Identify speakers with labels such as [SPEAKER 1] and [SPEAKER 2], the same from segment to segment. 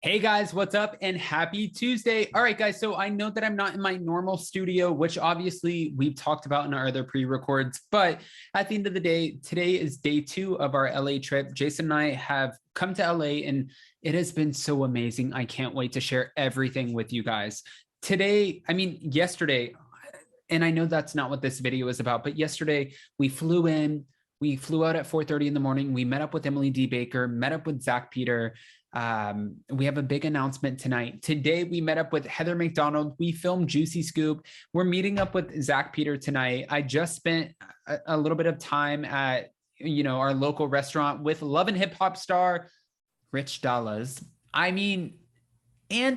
[SPEAKER 1] Hey guys, what's up? And happy Tuesday. All right, guys. So I know that I'm not in my normal studio, which obviously we've talked about in our other pre-records, but at the end of the day, today is day 2 of our LA trip. Jason and I have come to LA and it has been so amazing. I can't wait to share everything with you guys. Yesterday, and I know that's not what this video is about, but yesterday we flew in, we flew out at 4:30 in the morning. We met up with Emily D. Baker, met up with Zach Peter. We have a big announcement tonight. Today, we met up with Heather McDonald. We filmed Juicy Scoop. We're meeting up with Zach Peter tonight. I just spent a little bit of time at, our local restaurant with Love and Hip Hop star Rich Dallas. And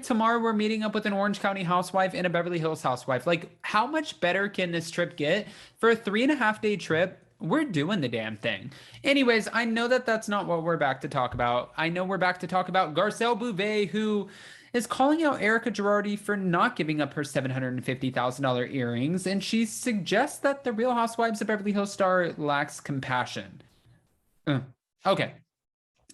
[SPEAKER 1] tomorrow we're meeting up with an Orange County housewife and a Beverly Hills housewife. Like, how much better can this trip get? For a 3.5-day trip, we're doing the damn thing. Anyways, I know that that's not what we're back to talk about. I know we're back to talk about Garcelle Bouvet, who is calling out Erika Girardi for not giving up her $750,000 earrings, and she suggests that the Real Housewives of Beverly Hills star lacks compassion. Okay,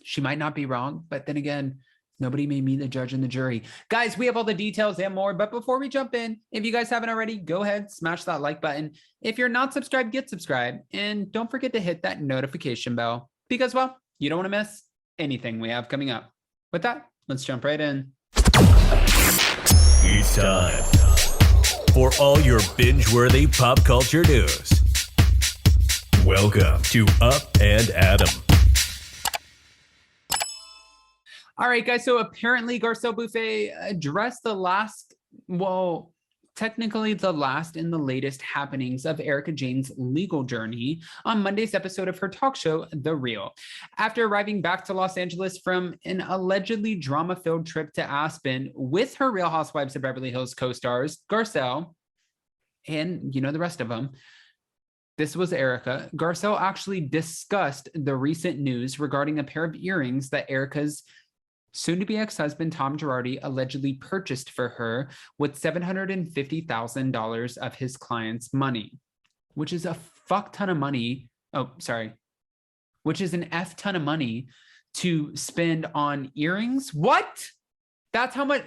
[SPEAKER 1] she might not be wrong, but then again, nobody made me the judge and the jury. Guys, we have all the details and more, but before we jump in, if you guys haven't already, go ahead, smash that like button. If you're not subscribed, get subscribed, and don't forget to hit that notification bell because, well, you don't want to miss anything we have coming up. With that, let's jump right in.
[SPEAKER 2] It's time for all your binge-worthy pop culture news. Welcome to Up and Adam.
[SPEAKER 1] All right, guys. So apparently Garcelle Bouvet addressed technically the last and the latest happenings of Erika Jayne's legal journey on Monday's episode of her talk show, The Real. After arriving back to Los Angeles from an allegedly drama-filled trip to Aspen with her Real Housewives of Beverly Hills co-stars, Garcelle, and the rest of them, this was Erika. Garcelle actually discussed the recent news regarding a pair of earrings that Erika's soon-to-be ex-husband Tom Girardi allegedly purchased for her with $750,000 of his client's money, which is a fuck ton of money. Which is an F ton of money to spend on earrings. What? That's how much.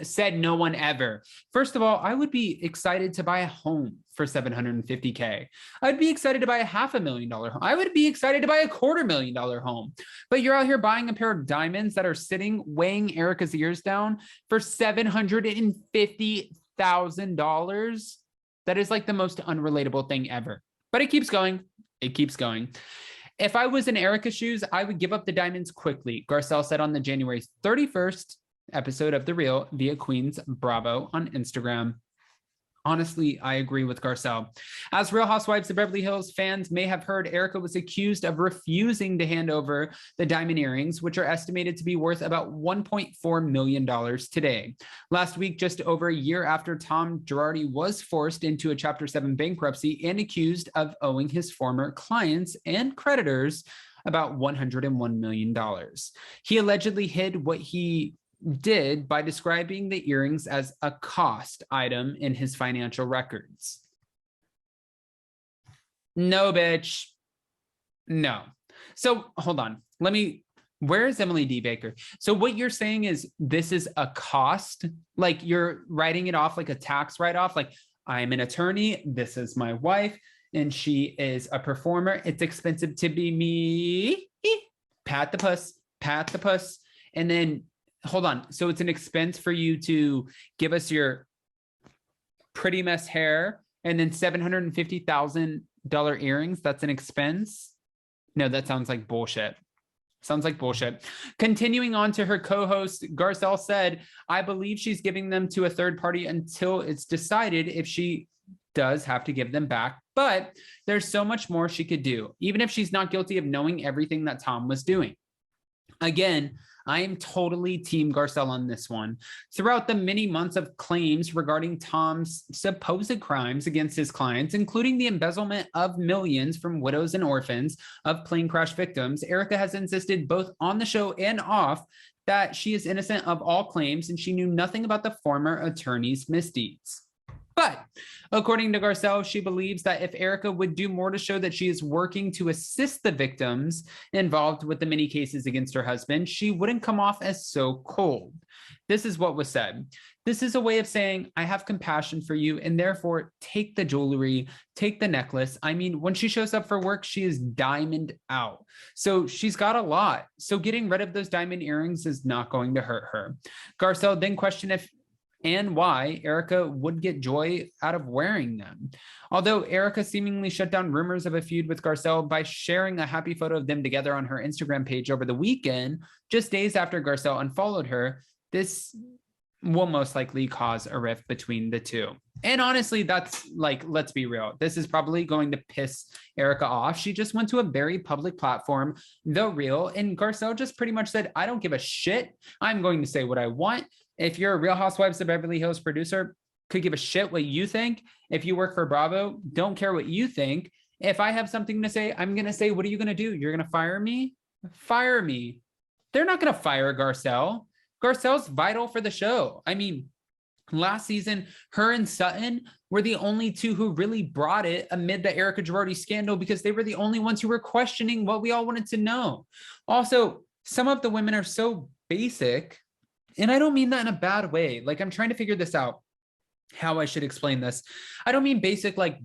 [SPEAKER 1] Said no one ever. First of all, I would be excited to buy a home for $750K. I'd be excited to buy a $500,000 home. I would be excited to buy a $250,000 home. But you're out here buying a pair of diamonds that are sitting, weighing Erika's ears down for $750,000. That is like the most unrelatable thing ever. But it keeps going. It keeps going. If I was in Erika's shoes, I would give up the diamonds quickly, Garcelle said on the January 31st episode of The Real via Queen's Bravo on Instagram. Honestly, I agree with Garcelle. As Real Housewives of Beverly Hills fans may have heard, Erika was accused of refusing to hand over the diamond earrings, which are estimated to be worth about $1.4 million today. Last week, just over a year after Tom Girardi was forced into a Chapter 7 bankruptcy and accused of owing his former clients and creditors about $101 million. He allegedly hid what he did by describing the earrings as a cost item in his financial records. No, bitch. No. So hold on. Where is Emily D. Baker? So what you're saying is this is a cost? Like you're writing it off like a tax write-off? Like, I'm an attorney. This is my wife and she is a performer. It's expensive to be me. Pat the puss. And then hold on. So it's an expense for you to give us your pretty mess hair and then $750,000 earrings. That's an expense. No, that sounds like bullshit. Continuing on to her co-host, Garcelle said, I believe she's giving them to a third party until it's decided if she does have to give them back. But there's so much more she could do, even if she's not guilty of knowing everything that Tom was doing. Again, I am totally team Garcelle on this one. Throughout the many months of claims regarding Tom's supposed crimes against his clients, including the embezzlement of millions from widows and orphans of plane crash victims, Erika has insisted both on the show and off that she is innocent of all claims and she knew nothing about the former attorney's misdeeds. But according to Garcelle, she believes that if Erika would do more to show that she is working to assist the victims involved with the many cases against her husband, she wouldn't come off as so cold. This is what was said. This is a way of saying, I have compassion for you, and therefore take the jewelry, take the necklace. I mean, when she shows up for work, she is diamond out. So she's got a lot. So getting rid of those diamond earrings is not going to hurt her. Garcelle then questioned if and why Erika would get joy out of wearing them. Although Erika seemingly shut down rumors of a feud with Garcelle by sharing a happy photo of them together on her Instagram page over the weekend, just days after Garcelle unfollowed her, this will most likely cause a rift between the two. And honestly, that's like, let's be real. This is probably going to piss Erika off. She just went to a very public platform, The Real, and Garcelle just pretty much said, I don't give a shit. I'm going to say what I want. If you're a Real Housewives of Beverly Hills producer, could give a shit what you think. If you work for Bravo, don't care what you think. If I have something to say, I'm going to say, what are you going to do? You're going to fire me? Fire me. They're not going to fire Garcelle. Garcelle's vital for the show. I mean, last season, her and Sutton were the only two who really brought it amid the Erika Girardi scandal because they were the only ones who were questioning what we all wanted to know. Also, some of the women are so basic, and I don't mean that in a bad way. Like, I'm trying to figure this out, how I should explain this. I don't mean basic, like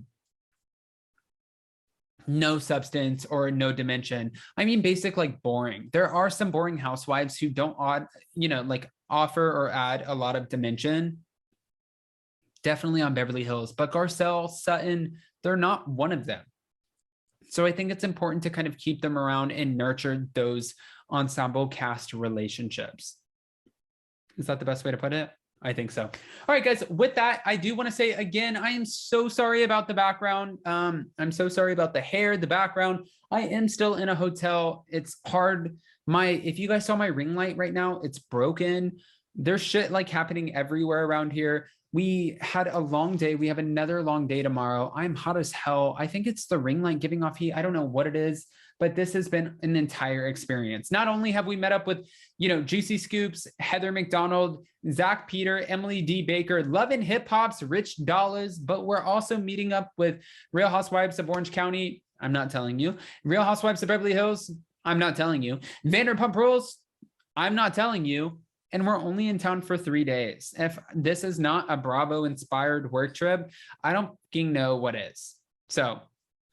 [SPEAKER 1] no substance or no dimension. I mean basic, like boring. There are some boring housewives who don't like offer or add a lot of dimension. Definitely on Beverly Hills, but Garcelle, Sutton, they're not one of them. So I think it's important to kind of keep them around and nurture those ensemble cast relationships. Is that the best way to put it? I think so. All right, guys, with that, I do want to say again, I am so sorry about the background. I'm so sorry about the hair, the background. I am still in a hotel. It's hard. If you guys saw my ring light right now, it's broken. There's shit like happening everywhere around here. We had a long day. We have another long day tomorrow. I'm hot as hell. I think it's the ring light giving off heat. I don't know what it is, but this has been an entire experience. Not only have we met up with, Juicy Scoops, Heather McDonald, Zach Peter, Emily D. Baker, Love and Hip Hop's Rich Dollars, but we're also meeting up with Real Housewives of Orange County. I'm not telling you. Real Housewives of Beverly Hills. I'm not telling you. Vanderpump Rules. I'm not telling you. And we're only in town for 3 days. If this is not a Bravo inspired work trip, I don't fucking know what is. So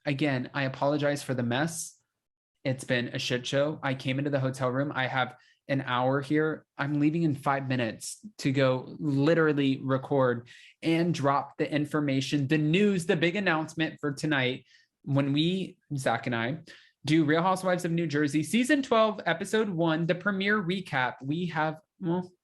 [SPEAKER 1] again, I apologize for the mess. It's been a shit show. I came into the hotel room. I have an hour here. I'm leaving in 5 minutes to go literally record and drop the information, the news, the big announcement for tonight when Zach and I, do Real Housewives of New Jersey, season 12, episode 1, the premiere recap. We have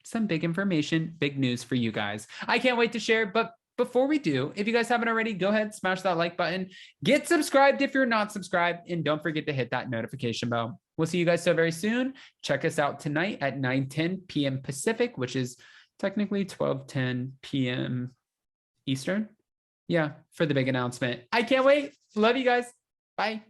[SPEAKER 1] some big information, big news for you guys. I can't wait to share, but before we do, if you guys haven't already, go ahead, smash that like button, get subscribed if you're not subscribed, and don't forget to hit that notification bell. We'll see you guys so very soon. Check us out tonight at 9:10 p.m. Pacific, which is technically 12:10 p.m. Eastern. Yeah, for the big announcement. I can't wait. Love you guys. Bye.